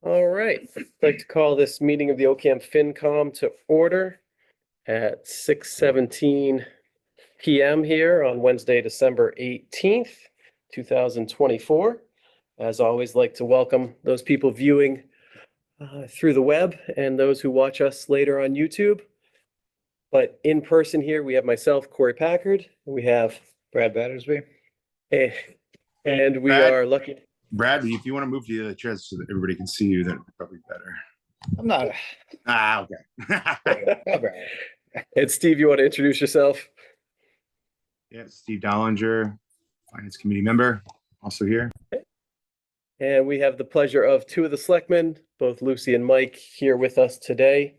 All right, I'd like to call this meeting of the Ocam FinCom to order at 6:17 PM here on Wednesday, December 18th, 2024. As always, like to welcome those people viewing through the web and those who watch us later on YouTube. But in person here, we have myself, Corey Packard, and we have Brad Battersby. and we Brad? are lucky. Brad, if you want to move to the other chairs so that everybody can see you, that'd be probably better. I'm not. Okay. Oh, Brad. And Steve, you want to introduce yourself? Yeah, Steve Dollinger, Finance Committee member, also here. And we have the pleasure of two of the selectmen, both Lucy and Mike, here with us today.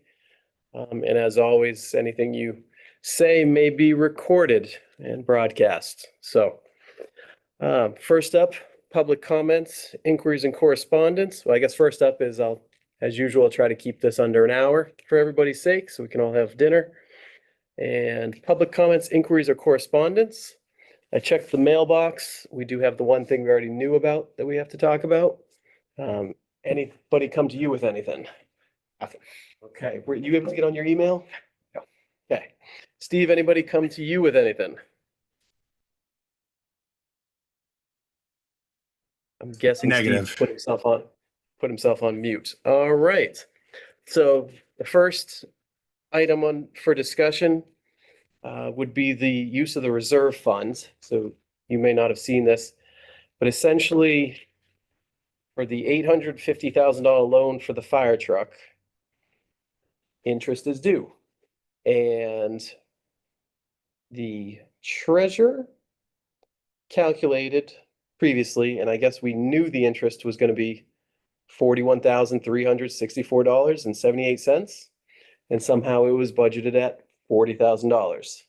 And as always, anything you say may be recorded and broadcast. So first up, public comments, inquiries and correspondence. Well, I guess first up is as usual, try to keep this under an hour for everybody's sake so we can all have dinner. And public comments, inquiries or correspondence. I checked the mailbox. We do have the one thing we already knew about that we have to talk about. Anybody come to you with anything? Nothing. Okay, were you able to get on your email? No. Okay. Steve, anybody come to you with anything? I'm guessing Negative. Steve put himself on mute. All right. So the first item for discussion would be the use of the reserve funds. So you may not have seen this, but essentially for the $850,000 loan for the fire truck, interest is due. And the treasurer calculated previously, and I guess we knew the interest was going to be $41,364.78. And somehow it was budgeted at $40,000.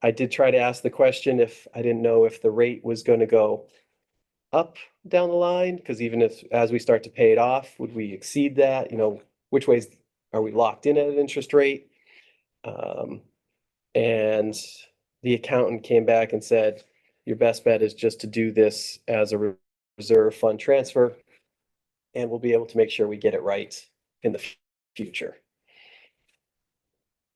I did try to ask the question if I didn't know if the rate was going to go up down the line, because even as we start to pay it off, would we exceed that? You know, which ways are we locked in at an interest rate? And the accountant came back and said, your best bet is just to do this as a reserve fund transfer, and we'll be able to make sure we get it right in the future.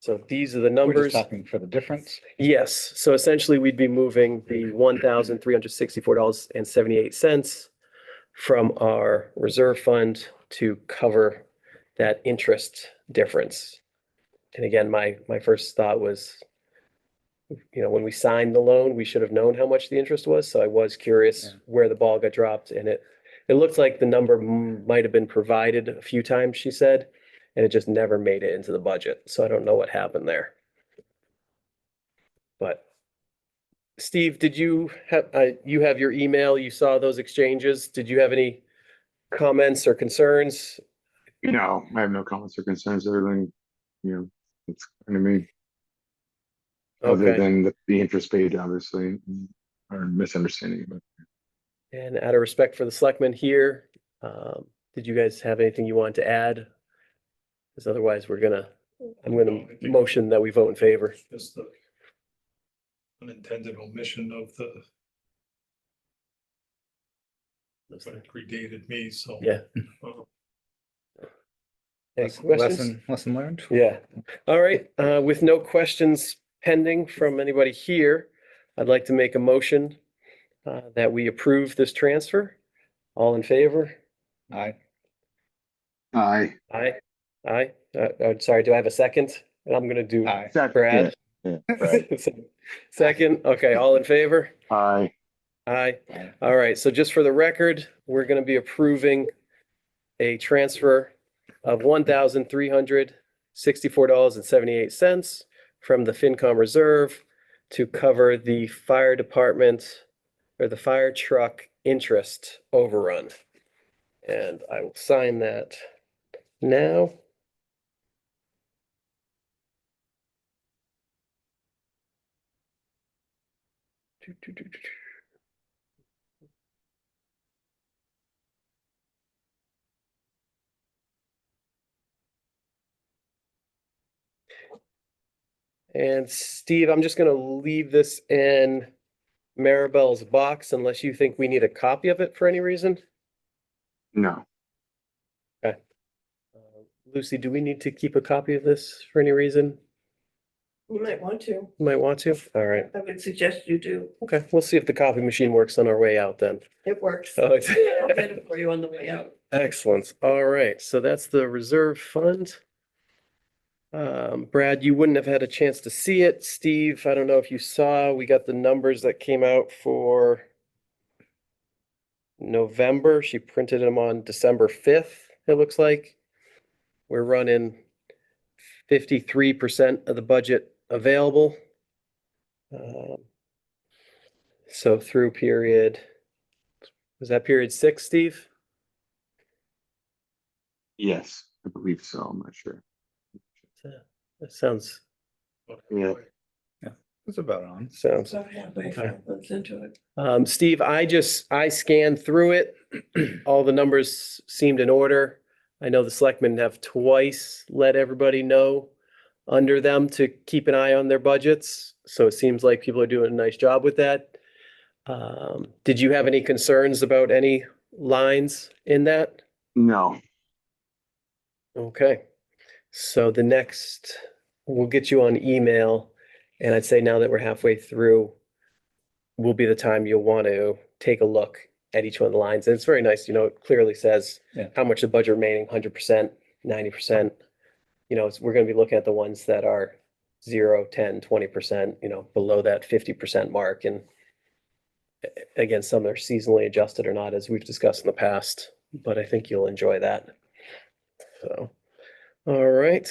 So these are the We're numbers. just talking for the difference. Yes, so essentially we'd be moving the $1,364.78 from our reserve fund to cover that interest difference. And again, my first thought was, you know, when we signed the loan, we should have known how much the interest was. So I was curious where the ball got dropped, and it looked like the number might have been provided a few times, she said, and it just never made it into the budget. So I don't know what happened there. But Steve, did you have your email? You saw those exchanges. Did you have any comments or concerns? No, I have no comments or concerns other than, it's kind of me. Other Okay. than the interest paid, obviously, or misunderstanding, but And out of respect for the selectmen here, did you guys have anything you want to add? Because otherwise I'm gonna motion that we vote in favor. Just the unintended omission of what predated me, so. Yeah. uh, Any questions? Lesson learned. Yeah. All right. With no questions pending from anybody here, I'd like to make a motion that we approve this transfer. All in favor? Aye. aye. Aye. Aye. Sorry, do I have a second? And I'm gonna do Aye. Brad. Yeah, right. Second. Okay, all in favor? Aye. Aye. All right, so just for the record, we're gonna be approving a transfer of $1,364.78 from the FinCom reserve to cover the fire department or the fire truck interest overrun. And I will sign that now. And Steve, I'm just gonna leave this in Maribel's box unless you think we need a copy of it for any reason. No. Lucy, do we need to keep a copy of this for any reason? You might want to. You might want to? All right. I would suggest you do. Okay, we'll see if the copy machine works on our way out then. It works. Oh, I'll it's- get it for you on the way out. Excellent. All right, so that's the reserve fund. Brad, you wouldn't have had a chance to see it. Steve, I don't know if you saw, we got the numbers that came out for November. She printed them on December 5th, it looks like. We're running 53% of the budget available. So through period, was that period 6, Steve? Yes, I believe so. I'm not sure. That sounds, Yeah. It's about on. sounds. So halfway, Okay. let's into it. Steve, I scanned through it. All the numbers seemed in order. I know the selectmen have twice let everybody know under them to keep an eye on their budgets. So it seems like people are doing a nice job with that. Did you have any concerns about any lines in that? No, Okay. So the next, we'll get you on email. And I'd say now that we're halfway through, will be the time you'll want to take a look at each one of the lines. And it's very nice, it clearly says Yeah. how much the budget remaining, 100%, 90%. We're going to be looking at the ones that are 0, 10, 20%, below that 50% mark. And again, some are seasonally adjusted or not, as we've discussed in the past, but I think you'll enjoy that. So, all right.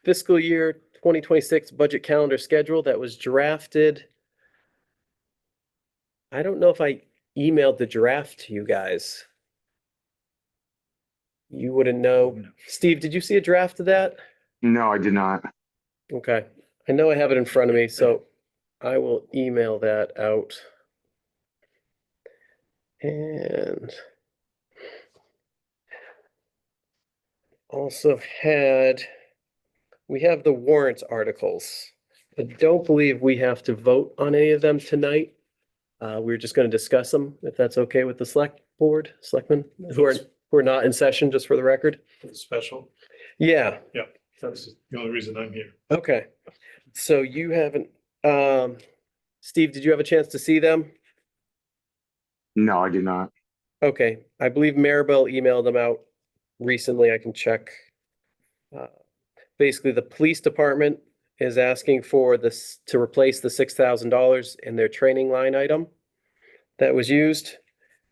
Fiscal year 2026 budget calendar schedule that was drafted. I don't know if I emailed the draft to you guys. You wouldn't know. No. Steve, did you see a draft of that? no, I did not. Okay, I know I have it in front of me, so I will email that out. And also we have the warrant articles. I don't believe we have to vote on any of them tonight. We're just going to discuss them, if that's okay with the selectmen who are not in session, just for the record. For the special. Yeah, That's the only reason I'm here. okay. So you haven't, Steve, did you have a chance to see them? No, I did not. Okay, I believe Maribel emailed them out recently. I can check. Basically, the police department is asking for this to replace the $6,000 in their training line item that was used.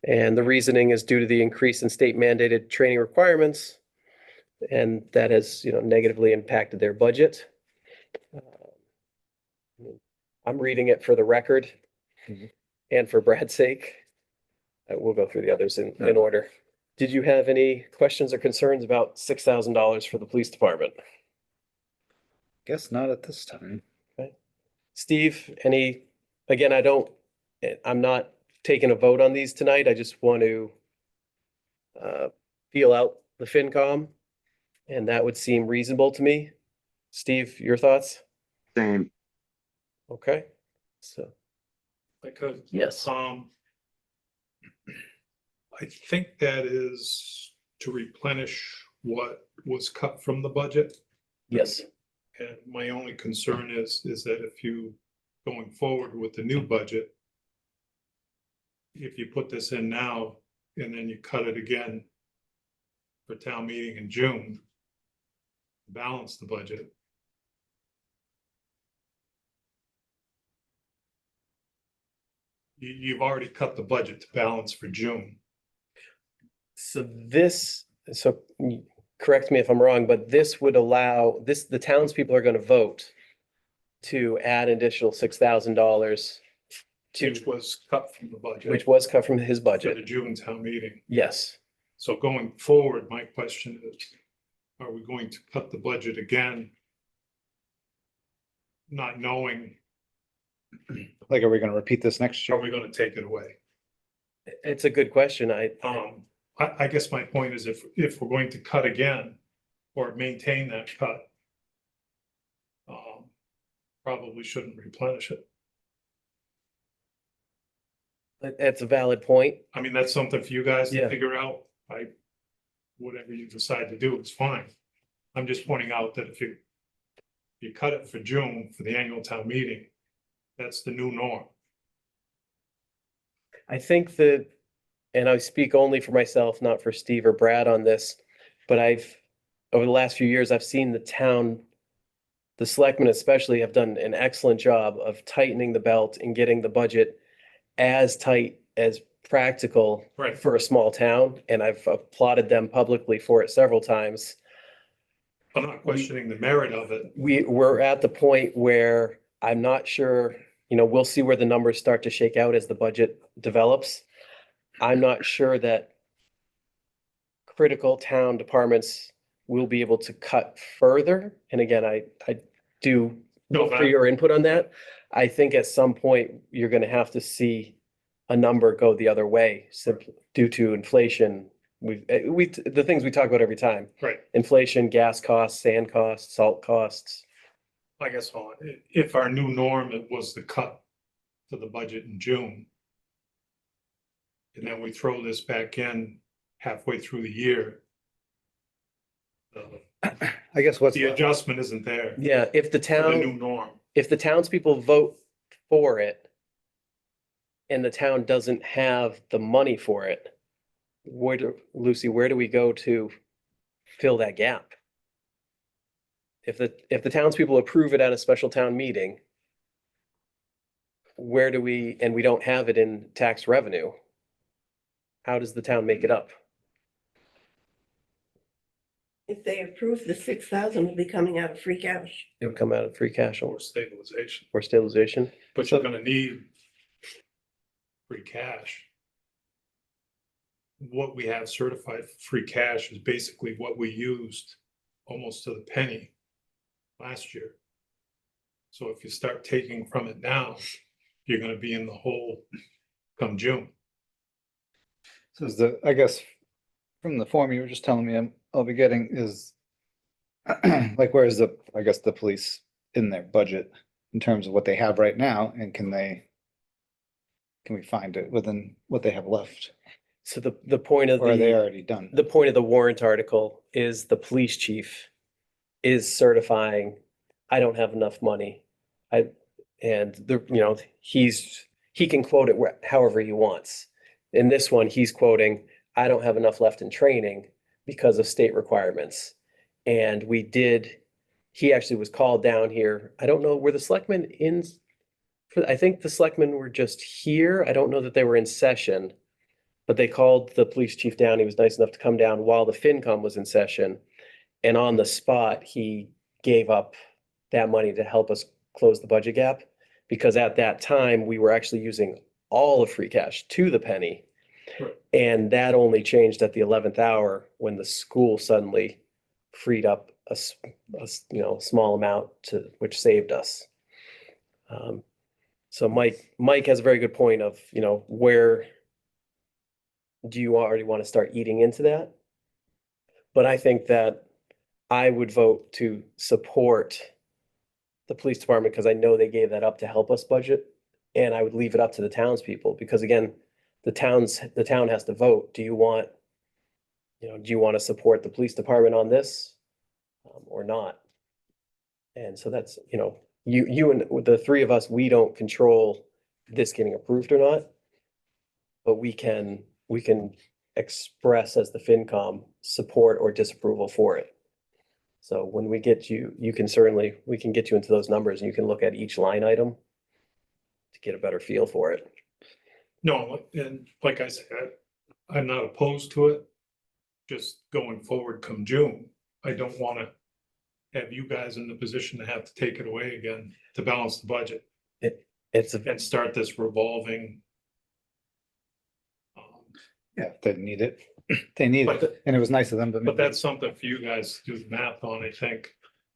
And the reasoning is due to the increase in state mandated training requirements. And that has, negatively impacted their budget. I'm reading it for the record Mhm. and for Brad's sake. We'll go through the others in order. Did you have any questions or concerns about $6,000 for the police department? Guess not at this time. Steve, again, I'm not taking a vote on these tonight. I just want to feel out the FinCom, and that would seem reasonable to me. Steve, your thoughts? Same. Okay, so, Because, yes, I think that is to replenish what was cut from the budget. yes, And my only concern is that if you, going forward with the new budget, if you put this in now and then you cut it again for town meeting in June, balance the budget. You've already cut the budget to balance for June. so correct me if I'm wrong, but this would allow, the townspeople are gonna vote to add additional $6,000 Which was cut from the budget. which was cut from his For the budget. June town meeting. Yes, So going forward, my question is, are we going to cut the budget again? Not knowing, Like, are we gonna repeat this next are year? we gonna take it away? it's a good question. I guess my point is if we're going to cut again or maintain that cut, probably shouldn't replenish it. That's a valid point. I mean, that's something for you guys Yeah. to figure out. whatever you decide to do is fine. I'm just pointing out that if you cut it for June for the annual town meeting, that's the new norm. I think that, and I speak only for myself, not for Steve or Brad on this, but over the last few years, I've seen the town, the selectmen especially, have done an excellent job of tightening the belt and getting the budget as tight as practical Right. for a small town, and I've applauded them publicly for it several times. I'm not questioning the merit of it. We're at the point where I'm not sure, we'll see where the numbers start to shake out as the budget develops. I'm not sure that critical town departments will be able to cut further. And again, I do No, look but for your input on that. I think at some point, you're gonna have to see a number go the other way simply due to inflation. The things we talk about every time, Right. inflation, gas costs, sand costs, salt costs. I guess, if our new norm it was the cut to the budget in June, and then we throw this back in halfway through the year, I guess what's, the adjustment isn't there Yeah, if the for the new town, norm. if the townspeople vote for it and the town doesn't have the money for it, Lucy, where do we go to fill that gap? If the townspeople approve it at a special town meeting, and we don't have it in tax revenue, how does the town make it up? If they approve, the 6,000 will be coming out of free cash. It would come out of free cash Or stabilization, or stabilization. but you're gonna need free cash. What we have certified for free cash is basically what we used almost to the penny last year. So if you start taking from it now, you're gonna be in the hole come June. so is I guess, from the form you were just telling me I'll be getting is like, where's I guess the police in their budget in terms of what they have right now, and can we find it within what they have left? So the point of Or are they the, already done? the point of the warrant article is the police chief is certifying, I don't have enough money. And he can quote it however he wants. In this one, he's quoting, I don't have enough left in training because of state requirements. And he actually was called down here. I don't know, were the selectmen in? I think the selectmen were just here. I don't know that they were in session. But they called the police chief down. He was nice enough to come down while the FinCom was in session. And on the spot, he gave up that money to help us close the budget gap. Because at that time, we were actually using all of free cash to the penny. Right. And that only changed at the 11th hour when the school suddenly freed up a small amount which saved us. So Mike has a very good point of, where do you already want to start eating into that? But I think that I would vote to support the police department because I know they gave that up to help us budget. And I would leave it up to the townspeople because again, the town has to vote. Do you want to support the police department on this or not? And so that's, you and the three of us, we don't control this getting approved or not. But we can express as the FinCom support or disapproval for it. So when we get we can get you into those numbers and you can look at each line item to get a better feel for it. No, and like I said, I'm not opposed to it. Just going forward come June, I don't wanna have you guys in the position to have to take it away again to balance the budget and start this revolving. Yeah, they need it. They need But it. And it was nice of them to. But that's something for you guys to do the math on, I think.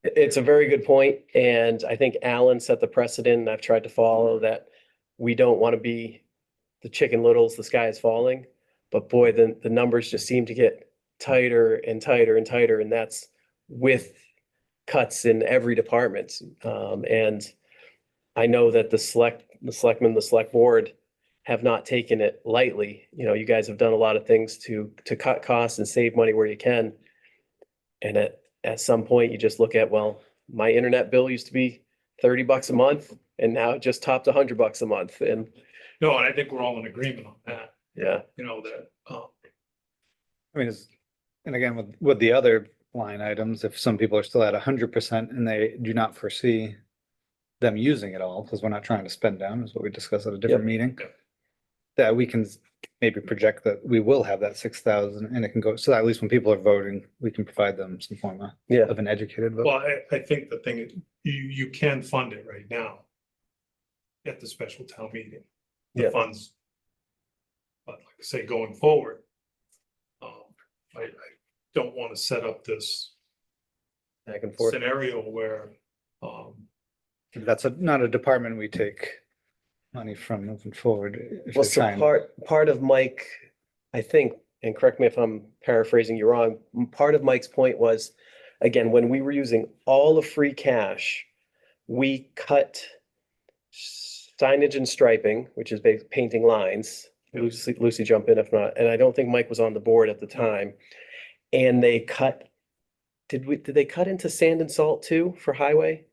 It's a very good point, and I think Alan set the precedent, and I've tried to follow that. We don't want to be the Chicken Littles, the sky is falling, but boy, the numbers just seem to get tighter and tighter and tighter, and that's with cuts in every department. And I know that the select board have not taken it lightly. You know, you guys have done a lot of things to cut costs and save money where you can. And at some point, you just look at, well, my internet bill used to be $30 a month and now it just topped $100 a month. And No, and I think we're all in agreement on that, yeah, you know, that, I mean, and again, with the other line items, if some people are still at 100% and they do not foresee them using it all, because we're not trying to spend down, is what we discussed at a different meeting. Yep. That we can maybe project that we will have that 6,000 and it can go, so that at least when people are voting, we can provide them some form yeah, of an educated vote. well, I think the thing is, you can fund it right now at the special town meeting, the Yeah. funds. But like I say, going forward, I don't want to set up this back and forth. scenario where, That's not a department we take money from moving forward. If Well, you're so trying- part of Mike, I think, and correct me if I'm paraphrasing you wrong, part of Mike's point was, again, when we were using all of free cash, we cut signage and striping, which is painting lines. Lucy jump in if not, and I don't think Mike was on the board at the time. And they cut, did they cut into sand and salt too for highway?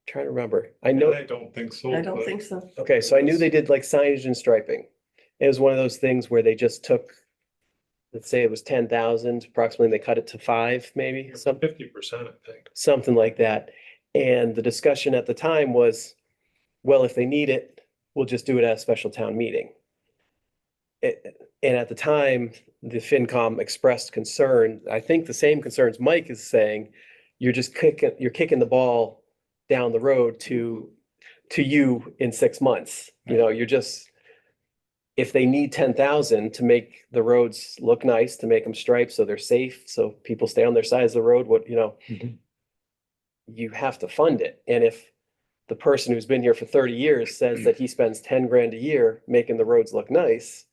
Trying to remember. I know. I don't think so. I don't but- think so. Okay, so I knew they did like signage and striping. It was one of those things where they just took, let's say it was 10,000, approximately, they cut it to 5, maybe, something, 50%, I think. something like that. And the discussion at the time was, well, if they need it, we'll just do it at a special town meeting. And at the time, the FinCom expressed concern, I think the same concerns Mike is saying, you're kicking the ball down the road to you in 6 months. You know, you're just, if they need 10,000 to make the roads look nice, to make them striped so they're safe, so people stay on their sides of the road, Mhm. you have to fund it. And if the person who's been here for 30 years says that he spends 10 grand a year making the roads look nice,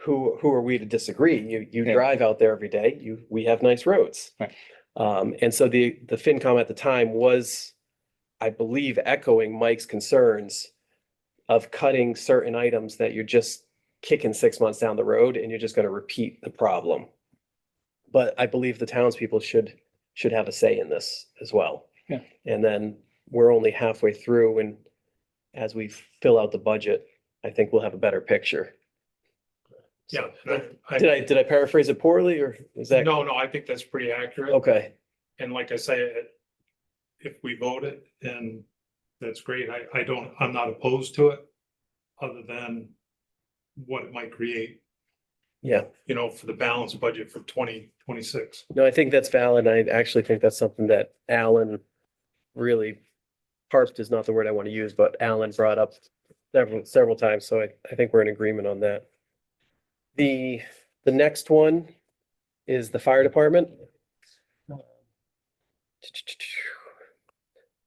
who are we to disagree? You Yeah. drive out there every day, we have nice roads. Right. And so the FinCom at the time was, I believe, echoing Mike's concerns of cutting certain items that you're just kicking 6 months down the road and you're just gonna repeat the problem. But I believe the townspeople should have a say in this as well. Yeah. And then we're only halfway through, and as we fill out the budget, I think we'll have a better picture. Yeah. Did I paraphrase it poorly, or is that? No, I think that's pretty accurate. Okay, And like I say, if we vote it, then that's great. I'm not opposed to it. Other than what it might create, yeah. you know, for the balanced budget for 2026. No, I think that's valid. I actually think that's something that Alan really harped is not the word I want to use, but Alan brought up several times. So I think we're in agreement on that. The next one is the fire department.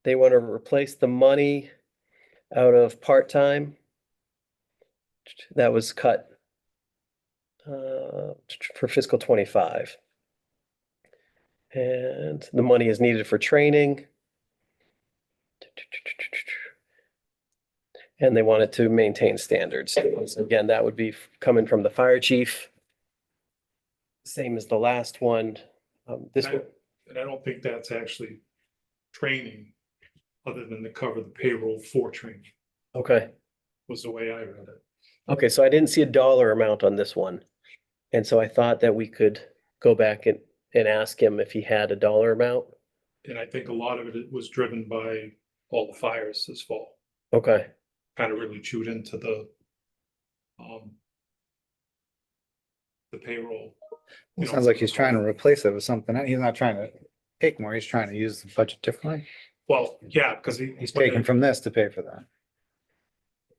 They want to replace the money out of part-time that was cut for fiscal 25. And the money is needed for training. And they want it to maintain standards. So again, that would be coming from the fire chief. Same as the last one. This one, And I don't think that's actually training, other than to cover the payroll for training, okay. was the way I read it. Okay, so I didn't see a dollar amount on this one. And so I thought that we could go back and ask him if he had a dollar amount. And I think a lot of it was driven by all the fires this fall, Okay, kind of really chewed into the payroll. you know, Sounds like he's trying to replace it with something. He's not trying to take more. He's trying to use the budget differently. Well, yeah, because He's taking from this to pay for that.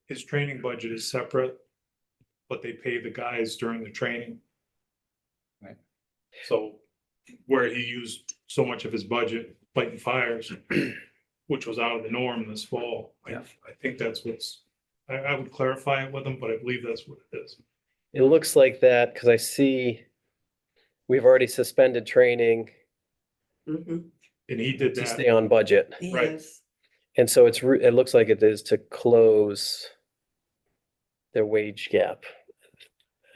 his training budget is separate, but they pay the guys during the training. Right. So where he used so much of his budget fighting fires, which was out of the norm this fall, Yeah. I think that's I would clarify it with him, but I believe that's what it is. it looks like that because I see we've already suspended training Mhm. And he did to that. stay on budget. Right. Yes. And so it looks like it is to close their wage gap.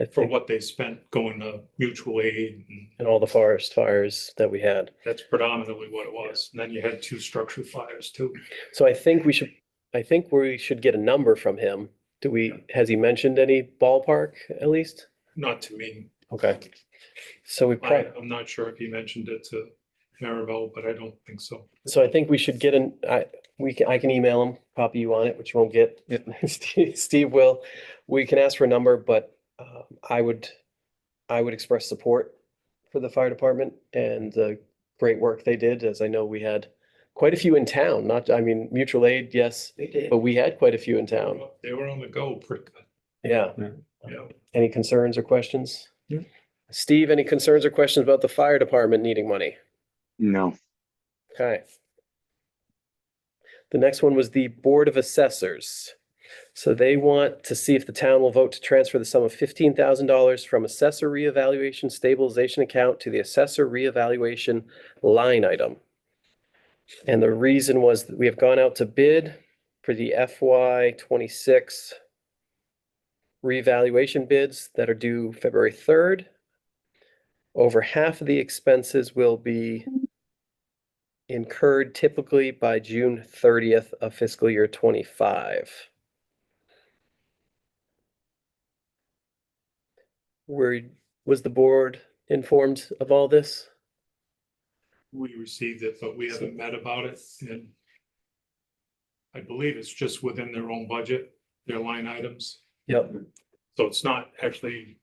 I For think, what they spent going to mutual aid, and and all the forest fires that we had. that's predominantly what it was. And then you had 2 structure fires too. So I think we should get a number from him. Has he mentioned any ballpark at least? Not to me. Okay. So I'm not sure if he mentioned it to Maribel, but I don't think so. so I think we should get I can email him, copy you on it, which you won't get. Steve will. We can ask for a number, but I would express support for the fire department and the great work they did, as I know we had quite a few in town, mutual aid, yes, We did. but we had quite a few in town. They were on the go pretty good. Yeah. Yeah. Any concerns or questions? Yeah. Steve, any concerns or questions about the fire department needing money? No, Okay. The next one was the Board of Assessors. So they want to see if the town will vote to transfer the sum of $15,000 from assessor reevaluation stabilization account to the assessor reevaluation line item. And the reason was that we have gone out to bid for the FY 26 reevaluation bids that are due February 3rd. Over half of the expenses will be incurred typically by June 30th of fiscal year 25. Was the board informed of all this? We received it, but we haven't met about it, and I believe it's just within their own budget, their line items. Yep. So it's not actually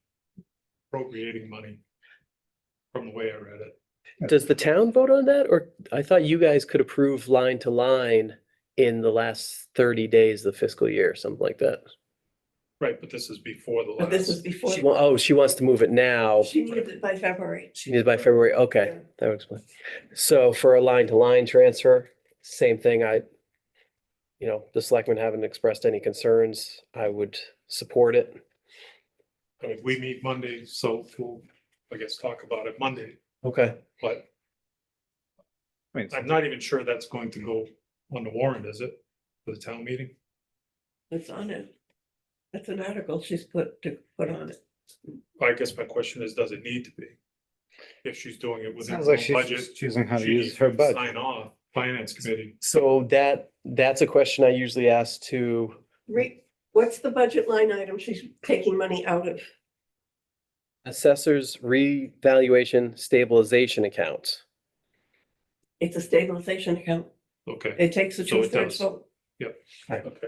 appropriating money from the way I read it. Does the town vote on that? Or I thought you guys could approve line to line in the last 30 days of the fiscal year, something like that. Right, but this is before the But this is last. before. She wants to move it now. She needs it by February. She needs by February. Okay, Yeah. that would explain. So for a line to line transfer, same thing. The selectmen haven't expressed any concerns. I would support it. I mean, we meet Monday, so we'll, I guess, talk about it Monday, Okay. but I mean, I'm not even sure that's going to go on the warrant, is it, for the town meeting? It's on it. That's an article she's put on it. I guess my question is, does it need to be? If she's doing it within Sounds her like own she's budget. just choosing how to she use needs her to budget. Sign off, finance committee. So that's a question I usually ask to, What's the budget line item she's taking money out of? assessors revaluation stabilization account. It's a stabilization account. Okay, It takes a So it 2/3 does. vote. okay.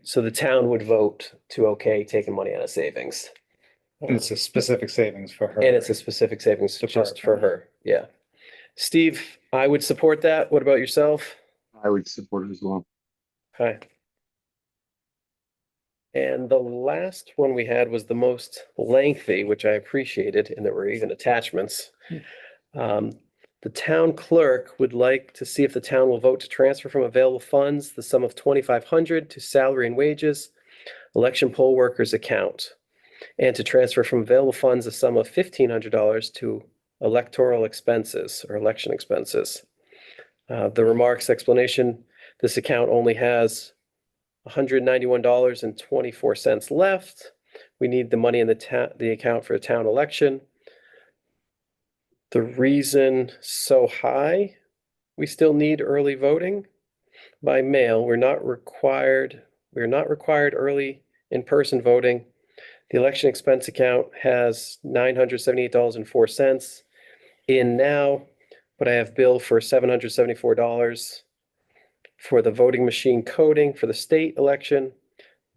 So the town would vote to okay taking money out of savings. And it's a specific savings for her. And it's a specific savings just for Department. her, yeah. Steve, I would support that. What about yourself? I would support it as well. Okay. And the last one we had was the most lengthy, which I appreciated, and there were even attachments. The town clerk would like to see if the town will vote to transfer from available funds the sum of 2,500 to salary and wages, election poll workers account, and to transfer from available funds a sum of $1,500 to electoral expenses or election expenses. The remarks explanation, this account only has $191.24 left. We need the money in the account for a town election. The reason so high, we still need early voting by mail. We're not required early in-person voting. The election expense account has $978.04 in now, but I have bill for $774 for the voting machine coding for the state election.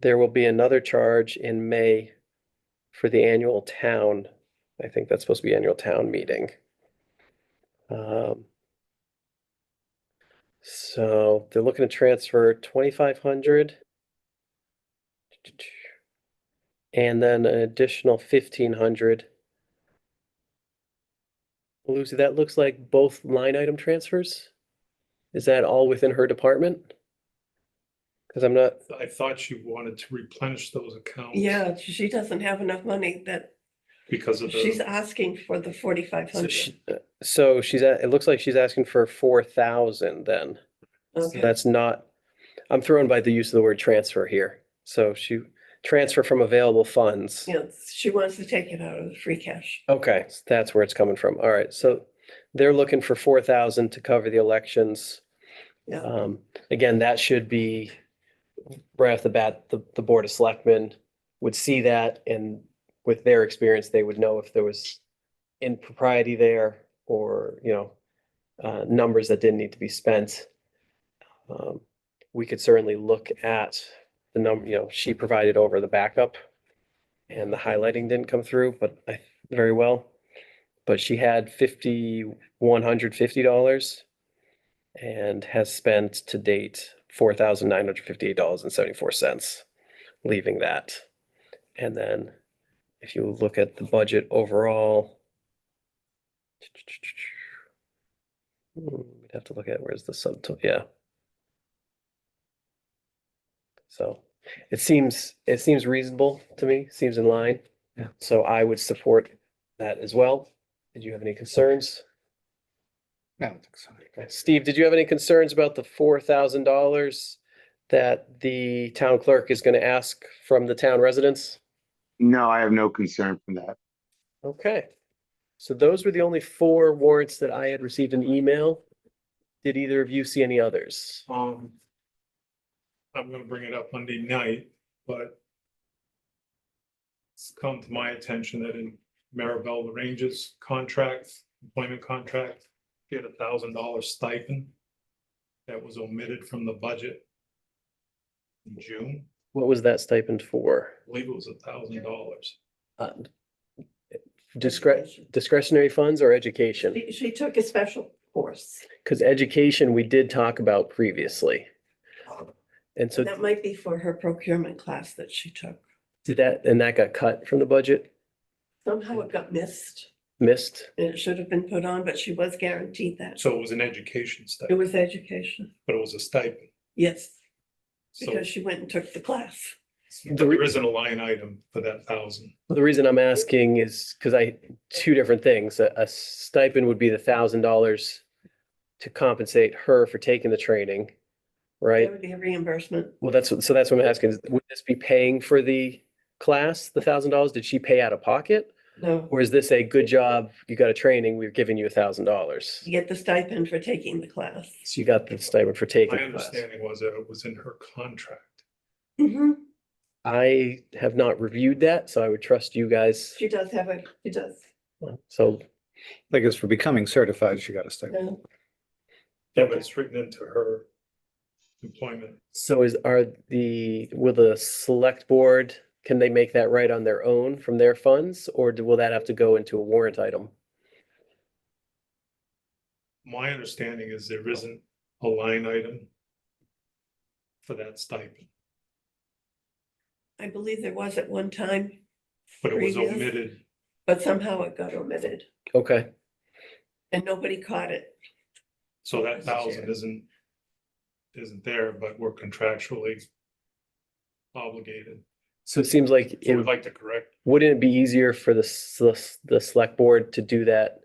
There will be another charge in May for the annual town. I think that's supposed to be annual town meeting. So they're looking to transfer 2,500 and then an additional 1,500. Lucy, that looks like both line item transfers? Is that all within her department? Because I'm not, I thought she wanted to replenish those accounts. Yeah, she doesn't have enough money that Because of she's the, asking for the 4,500. so it looks like she's asking for 4,000 then. So Okay. that's not, I'm thrown by the use of the word transfer here. So transfer from available funds. You know, she wants to take it out of the free cash. Okay, so that's where it's coming from. All right, so they're looking for 4,000 to cover the elections. Yeah, Again, that should be right off the bat, the Board of Selectmen would see that, and with their experience, they would know if there was impropriety there or, numbers that didn't need to be spent. We could certainly look at the number, she provided over the backup and the highlighting didn't come through, but very well. But she had $5,150 and has spent to date $4,958.74, leaving that. And then if you look at the budget overall, we'd have to look at where's the subtotal, yeah. So it seems reasonable to me, seems in line. Yeah. So I would support that as well. Did you have any concerns? I don't think so. Okay. Steve, did you have any concerns about the $4,000 that the town clerk is going to ask from the town residents? No, I have no concern from that. Okay. So those were the only 4 warrants that I had received an email. Did either of you see any others? I'm gonna bring it up Monday night, but it's come to my attention that in Maribel Range's contract, employment contract, he had $1,000 stipend that was omitted from the budget in June. What was that stipend for? I believe it was $1,000. Discretionary funds or education? she took a special course. Because education, we did talk about previously. And so That might be for her procurement class that she took. and that got cut from the budget, Somehow it got missed missed? and it should have been put on, but she was guaranteed that. So it was an education It stipend, was education, but it was a stipend. yes, So because she went and took the class. there isn't a line item for that 1,000. The reason I'm asking is because two different things. A stipend would be the $1,000 to compensate her for taking the training, right? That would be a reimbursement. Well, that's what I'm asking. Would this be paying for the class, the $1,000? Did she pay out of pocket? No, Or is this a good job? You got a training, we're giving you $1,000? you get the stipend for taking the class. So you got the stipend for taking My the class. understanding was that it was in her contract. Mhm. I have not reviewed that, so I would trust you guys. She does have a, she does. So I guess for becoming certified, she got a stipend. Yeah. Yeah, but it's written into her employment. So will the select board, can they make that right on their own from their funds, or will that have to go into a warrant item? My understanding is there isn't a line item for that stipend, I believe there was at one time, but it was Previous. omitted. but somehow it got omitted Okay, and nobody caught it. So that 1,000 isn't there, but we're contractually obligated. so it seems like, So we'd like to correct. wouldn't it be easier for the select board to do that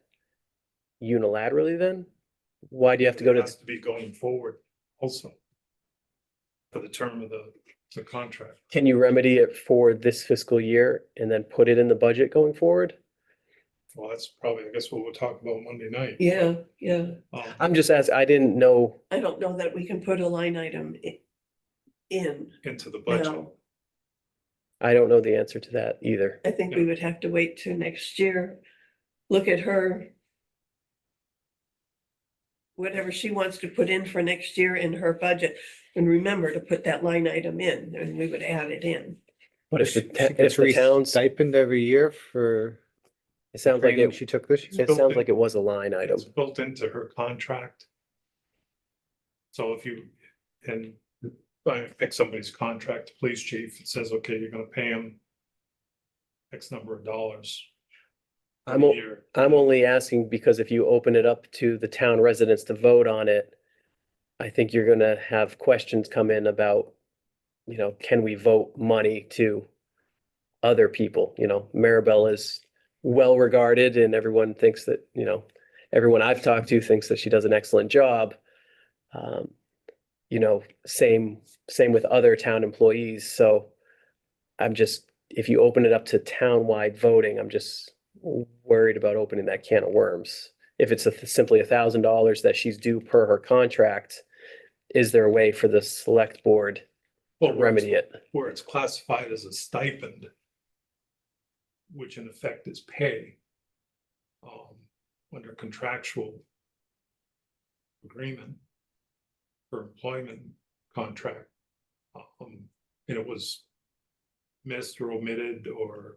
unilaterally then? Why do you have to go It to, has to be going forward also for the term of the contract. can you remedy it for this fiscal year and then put it in the budget going forward? Well, that's probably, I guess, what we'll talk about Monday night. Yeah, yeah. I'm just asking, I didn't know. I don't know that we can put a line item in Into the budget. now. I don't know the answer to that either. I think we would have to wait till next year, look at her. Whatever she wants to put in for next year in her budget, and remember to put that line item in, and we would add it in. But if She if gets the town's, stipend every year for it sounds like training she took this year. it sounds like it was a line item. It's built into her contract. So if you, and I pick somebody's contract, police chief, it says, okay, you're gonna pay him X number of dollars. I'm, a o- year. I'm only asking because if you open it up to the town residents to vote on it, I think you're gonna have questions come in about, can we vote money to other people? Maribel is well regarded and everyone thinks that, everyone I've talked to thinks that she does an excellent job. Same with other town employees. So I'm just, if you open it up to town-wide voting, I'm just worried about opening that can of worms. If it's simply $1,000 that she's due per her contract, is there a way for the select board to Well, remedy it? where it's classified as a stipend, which in effect is pay, under contractual agreement for employment contract, and it was missed or omitted or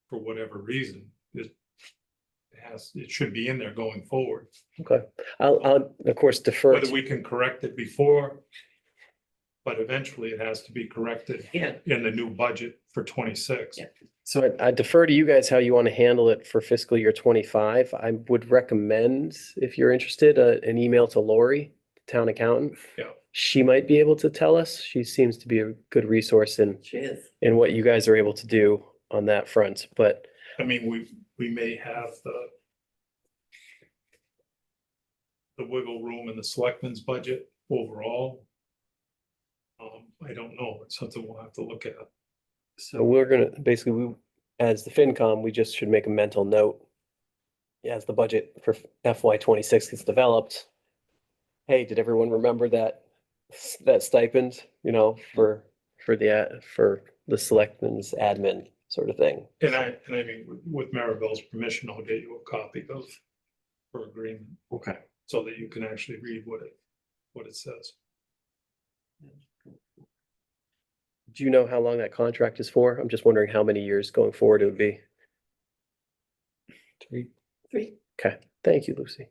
for whatever reason, it should be in there going forward. Okay, I'll of course defer. Whether we can correct it before, but eventually it has to be corrected Yeah. in the new budget for 26. Yeah. So I defer to you guys how you want to handle it for fiscal year 25. I would recommend, if you're interested, an email to Lori, town accountant. Yeah. She might be able to tell us. She seems to be a good resource She is. in what you guys are able to do on that front, but I mean, we may have the wiggle room in the selectmen's budget overall. I don't know. It's something we'll have to look at. so we're gonna, basically, as the FinCom, we just should make a mental note. As the budget for FY 26 gets developed. Hey, did everyone remember that stipend, for the selectmen's admin sort of thing? And I mean, with Maribel's permission, I'll get you a copy of her agreement. Okay. So that you can actually read what it says. Do you know how long that contract is for? I'm just wondering how many years going forward it would be. 3. 3. Okay, thank you, Lucy.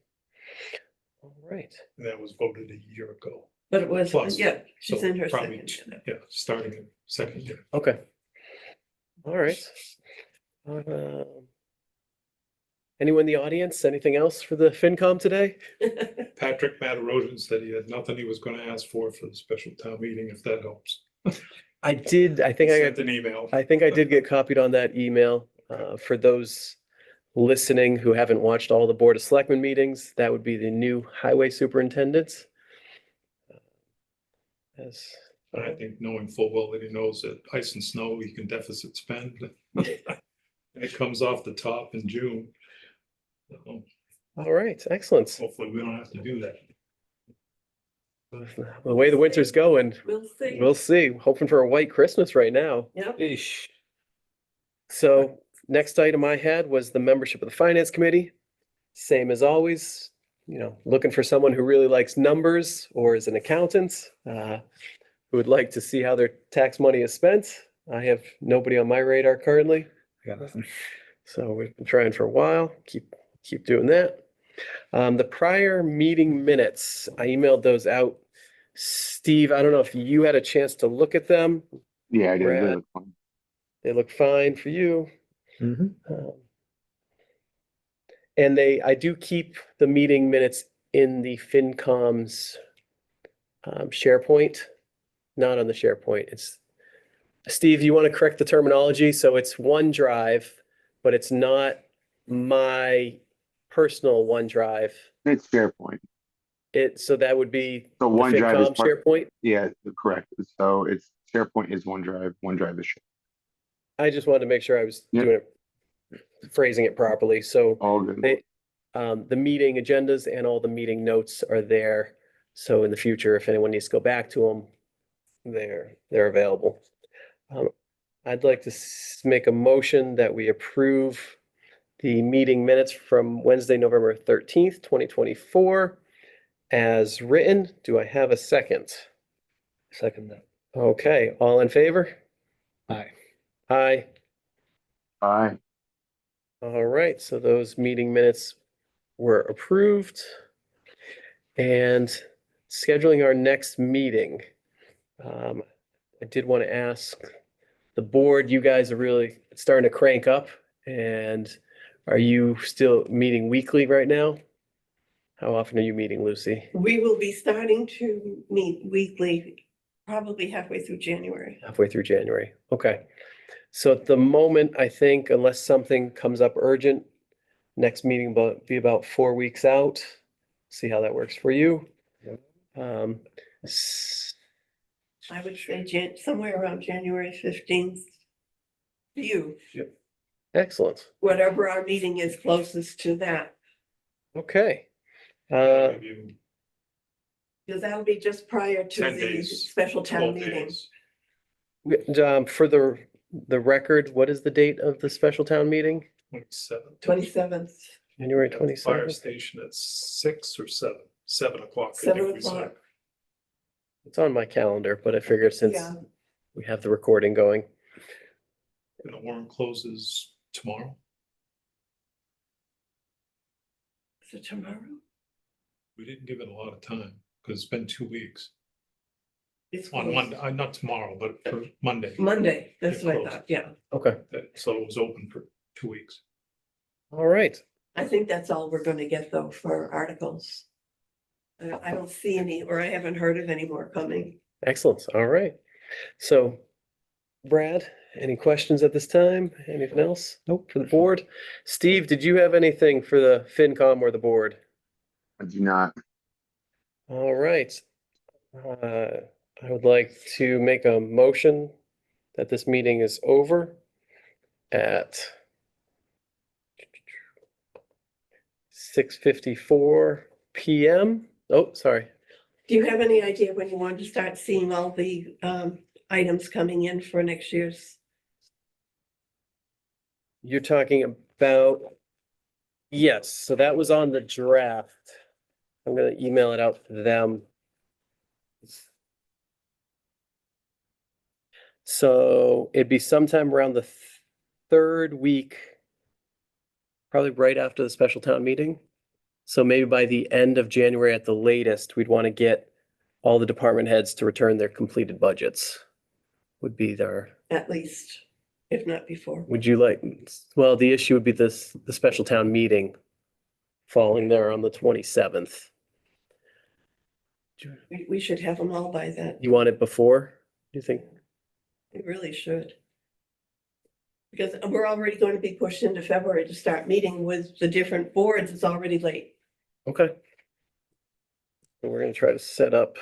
All right. And that was voted a year ago. But it was, Plus, yeah, she's So in her probably, second year. yeah, starting in second year. Okay. All right. Um, Anyone in the audience, anything else for the FinCom today? Patrick Matarogan said he had nothing he was gonna ask for the special town meeting, if that helps. I did, I think I Sent got, an email. I think I did get copied on that email. For those listening who haven't watched all the Board of Selectmen meetings, that would be the new highway superintendent. As, I think knowing full well that he knows that ice and snow, he can deficit spend. And it comes off the top in June. So all right, excellent. hopefully we don't have to do that. The way the winter's going, We'll see. we'll see. Hoping for a white Christmas right now. Yep. So next item I had was the membership of the Finance Committee. Same as always, looking for someone who really likes numbers or is an accountant, who would like to see how their tax money is spent. I have nobody on my radar currently, Got nothing. so we've been trying for a while. Keep doing that. The prior meeting minutes, I emailed those out. Steve, I don't know if you had a chance to look at them. Yeah, I did. Brad. They look fun. They look fine for you. Mhm. And I do keep the meeting minutes in the FinCom's SharePoint, not on the SharePoint. Steve, you want to correct the terminology? So it's OneDrive, but it's not my personal OneDrive. It's SharePoint. So that would be So the OneDrive is FinCom part, SharePoint. yeah, correct. So it's SharePoint is OneDrive. OneDrive is I just wanted to make sure I was Yep. doing it, phrasing it properly. So all good. the meeting agendas and all the meeting notes are there. So in the future, if anyone needs to go back to them, they're available. I'd like to make a motion that we approve the meeting minutes from Wednesday, November 13th, 2024 as written. Do I have a second? Second that. Okay, all in favor? Aye. Aye. Aye. All right, so those meeting minutes were approved. And scheduling our next meeting. I did want to ask the board, you guys are really starting to crank up, and are you still meeting weekly right now? How often are you meeting, Lucy? We will be starting to meet weekly, probably halfway through January. Halfway through January. Okay. So at the moment, I think unless something comes up urgent, next meeting will be about 4 weeks out. See how that works for you. S- I would say somewhere around January 15th you, Excellent. whatever our meeting is closest to that. Okay. I'll give you Because that'll be just prior to 10 the days, special town 12 meeting. days. For the record, what is the date of the special town meeting? 27th. 27th, January At the Fire 27th? station at 6 or 7, 7 o'clock. I 7 think we said. o'clock. It's on my calendar, but I figured since Yeah. we have the recording going. And the warrant closes tomorrow. So tomorrow? We didn't give it a lot of time because it's been 2 weeks. It's On closed. Monday, not tomorrow, but for Monday. Monday, that's It's what I closed. thought, yeah. Okay. So it was open for 2 weeks. All right. I think that's all we're gonna get though for articles. I don't see any, or I haven't heard of any more coming. Excellent. All right. So Brad, any questions at this time? Anything else? Nope. For the board? Steve, did you have anything for the FinCom or the board? I do not. All right. I would like to make a motion that this meeting is over at 6:54 PM. Oh, sorry. Do you have any idea when you want to start seeing all the items coming in for next year's? You're talking about, yes, so that was on the draft. I'm gonna email it out to them. So it'd be sometime around the third week, probably right after the special town meeting. So maybe by the end of January at the latest, we'd want to get all the department heads to return their completed budgets. Would be their, At least, if not before. would you like, well, the issue would be this, the special town meeting falling there on the 27th. We should have them all by then. You want it before, do you think? We really should. Because we're already going to be pushed into February to start meeting with the different boards. It's already late. Okay. And we're gonna try to set up,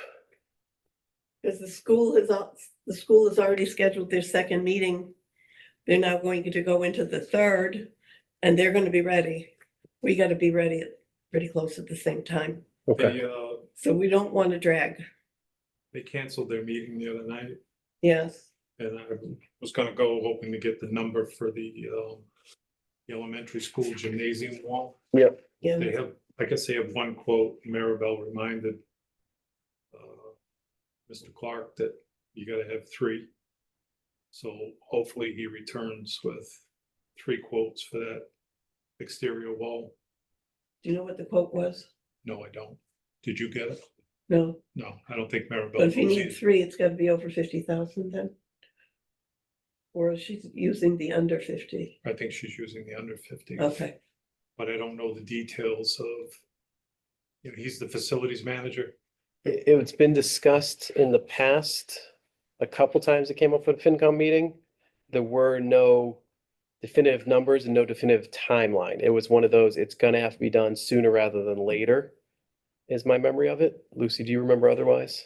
Because the school has already scheduled their second meeting. They're now going to go into the third, and they're gonna be ready. We gotta be ready pretty close at the same time. okay, So we don't want to drag. They canceled their meeting the other night. Yes, And I was gonna go hoping to get the number for the elementary school gymnasium wall. yep, yeah. They have, I guess they have one quote, Maribel reminded Mr. Clark that you gotta have 3. So hopefully he returns with 3 quotes for that exterior wall. Do you know what the quote was? No, I don't. Did you get it? No, No, I don't think Maribel. but if you knows need either. 3, it's gotta be over 50,000 then. Or she's using the under 50. I think she's using the under 50. Okay, But I don't know the details of, he's the facilities manager. it's been discussed in the past, a couple times it came up at a FinCom meeting. There were no definitive numbers and no definitive timeline. It was one of those, it's gonna have to be done sooner rather than later, is my memory of it. Lucy, do you remember otherwise?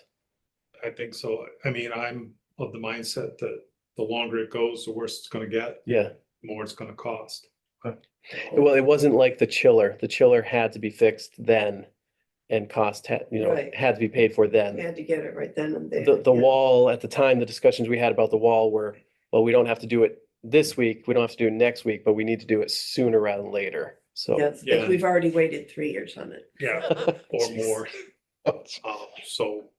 I think so. I mean, I'm of the mindset that the longer it goes, the worse it's gonna get, Yeah, the more it's gonna cost. well, it wasn't like the chiller. The chiller had to be fixed then and cost had, Right. had to be paid for we then. had to get it right then and there. The yeah. wall, at the time, the discussions we had about the wall were, well, we don't have to do it this week, we don't have to do it next week, but we need to do it sooner rather than later, so. Yes, Yeah. because we've already waited 3 years on it. Yeah, or more. So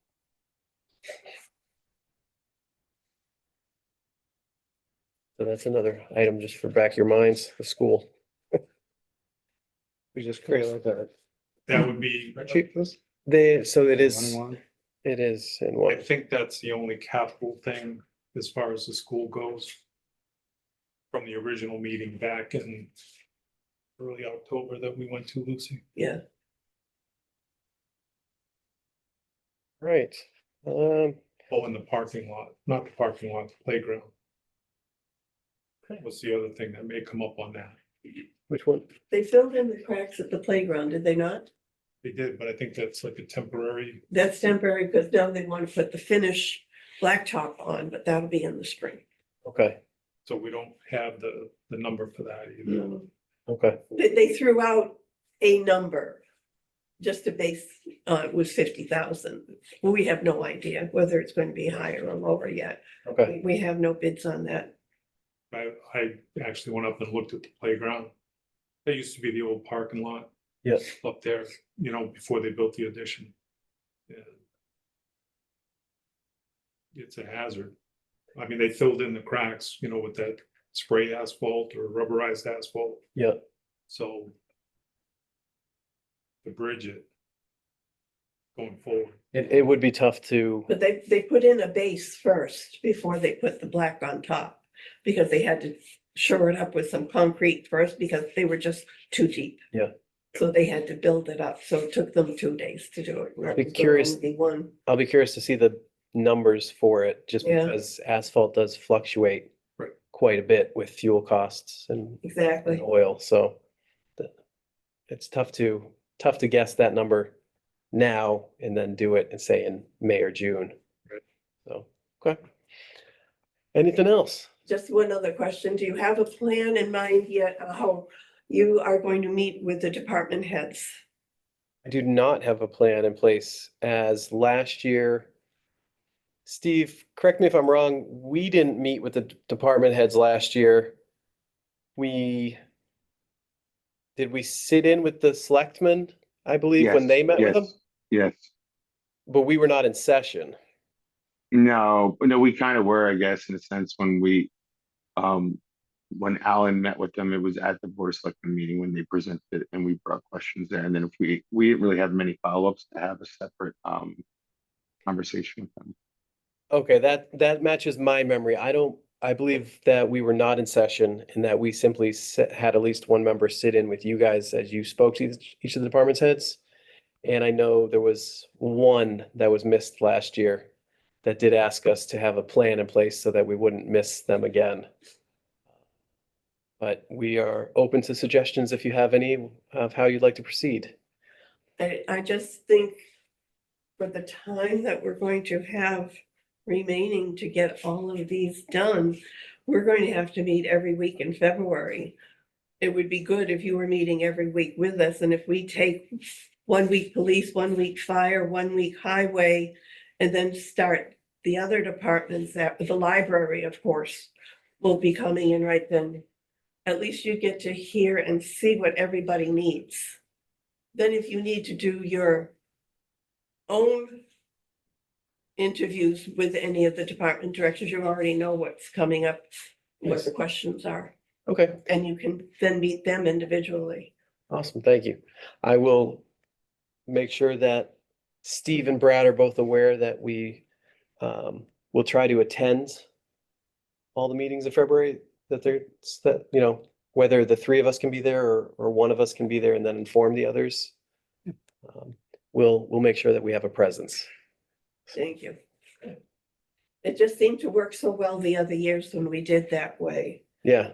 So that's another item just for back of your minds, the school. We just create like a that would be, spreadsheet for this? So it is, Running one? it is in I one, think that's the only capital thing as far as the school goes. From the original meeting back in early October that we went to, Lucy. Yeah, right. Oh, in the parking lot, not the parking lot, the playground. What's the other thing that may come up on that? Which one? they filled in the cracks at the playground, did they not? They did, but I think that's like a temporary, That's temporary because now they want to put the finish blacktop on, but that'll be in the spring. Okay, So we don't have the number for that either. No. Okay, They threw out a number just to base, it was 50,000. We have no idea whether it's going to be higher or lower yet. okay, We have no bids on that. I actually went up and looked at the playground. That used to be the old parking lot. Yeah. Up there, before they built the addition. And it's a hazard. I mean, they filled in the cracks, with that spray asphalt or rubberized asphalt, yeah, so. To bridge it. Going forward. it would be tough to, But they put in a base first before they put the black on top. Because they had to shore it up with some concrete first because they were just too deep. Yeah. So they had to build it up. So it took them 2 days to do it. I'd be curious- One. I'll be curious to see the numbers for it, just Yeah. because asphalt does fluctuate Right. quite a bit with fuel costs and Exactly. oil, so it's tough to guess that number now and then do it and say in May or June. Right. So, okay. Anything else? Just one other question. Do you have a plan in mind yet how you are going to meet with the department heads? I do not have a plan in place as last year. Steve, correct me if I'm wrong, we didn't meet with the department heads last year. Did we sit in with the selectmen, I believe, when Yes, they met with them? Yes. But we were not in session. No, we kind of were, I guess, in a sense, when Alan met with them, it was at the Board of Selectmen meeting when they presented it and we brought questions there. And then if we didn't really have many follow-ups to have a separate, conversation with them. Okay, that matches my memory. I believe that we were not in session and that we simply had at least one member sit in with you guys as you spoke to each of the department's heads. And I know there was one that was missed last year that did ask us to have a plan in place so that we wouldn't miss them again. But we are open to suggestions if you have any of how you'd like to proceed. I just think for the time that we're going to have remaining to get all of these done, we're going to have to meet every week in February. It would be good if you were meeting every week with us, and if we take 1 week police, 1 week fire, 1 week highway, and then start the other departments, the library, of course, will be coming in right then. At least you get to hear and see what everybody needs. Then if you need to do your own interviews with any of the department directors, you already know what's coming up, what Yes. the questions are, Okay, and you can then meet them individually. awesome, thank you. I will make sure that Steve and Brad are both aware that we will try to attend all the meetings in February that whether the three of us can be there or one of us can be there and then inform the others. We'll make sure that we have a presence. Thank you. It just seemed to work so well the other years when we did that way. Yeah,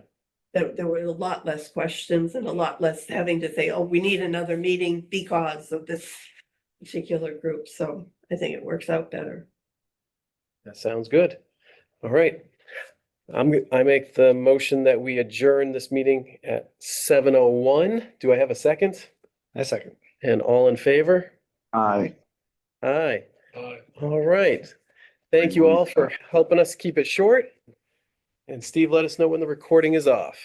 There were a lot less questions and a lot less having to say, oh, we need another meeting because of this particular group. So I think it works out better. that sounds good. All right. I make the motion that we adjourn this meeting at 7:01. Do I have a second? I second. And all in favor? Aye. Aye. All right. Thank you all for helping us keep it short. And Steve, let us know when the recording is off.